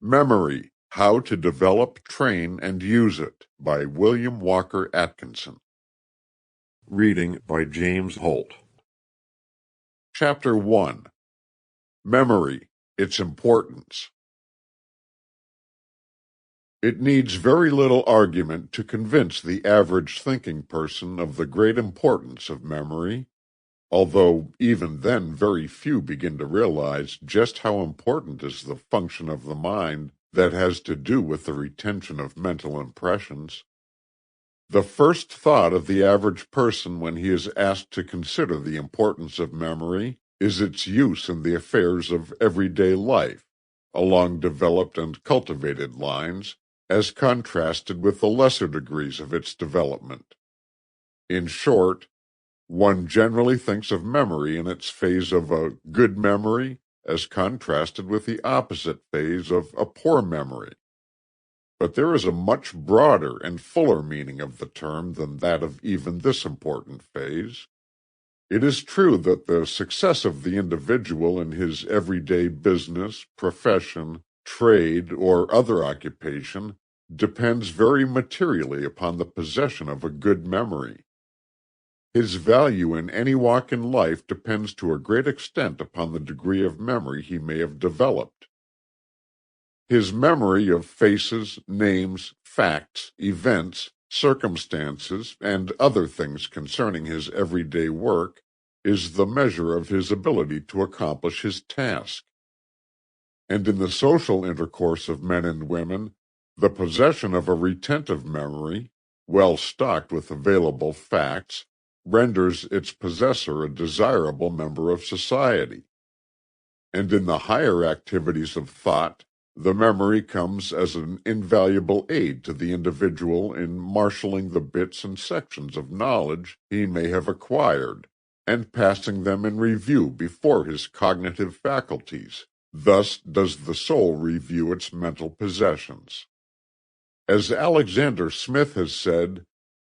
Memory: How to Develop, Train, and Use It by William Walker Atkinson. Reading by James Holt. Chapter 1. Memory: Its Importance. It needs very little argument to convince the average thinking person of the great importance of memory, although even then very few begin to realize just how important is the function of the mind that has to do with the retention of mental impressions. The first thought of the average person when he is asked to consider the importance of memory is its use in the affairs of everyday life, along developed and cultivated lines, as contrasted with the lesser degrees of its development. In short, one generally thinks of memory in its phase of a good memory as contrasted with the opposite phase of a poor memory. But there is a much broader and fuller meaning of the term than that of even this important phase. It is true that the success of the individual in his everyday business, profession, trade, or other occupation depends very materially upon the possession of a good memory. His value in any walk in life depends to a great extent upon the degree of memory he may have developed. His memory of faces, names, facts, events, circumstances, and other things concerning his everyday work is the measure of his ability to accomplish his task. And in the social intercourse of men and women, the possession of a retentive memory, well stocked with available facts, renders its possessor a desirable member of society. And in the higher activities of thought, the memory comes as an invaluable aid to the individual in marshalling the bits and sections of knowledge he may have acquired, and passing them in review before his cognitive faculties. Thus does the soul review its mental possessions. As Alexander Smith has said,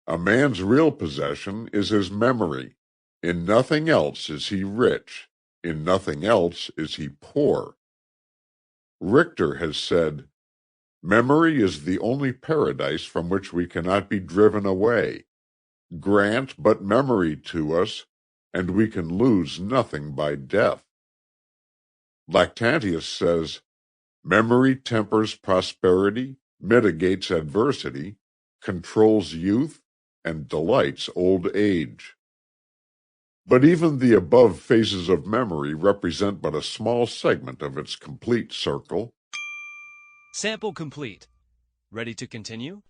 "A man's real possession is his memory. In nothing else is he rich. In nothing else is he poor." Richter has said, "Memory is the only paradise from which we cannot be driven away. Grant but memory to us, and we can lose nothing by death." Lactantius says, "Memory tempers prosperity, mitigates adversity, controls youth, and delights old age." But even the above phases of memory represent but a small segment of its complete circle. Sample complete. Ready to continue?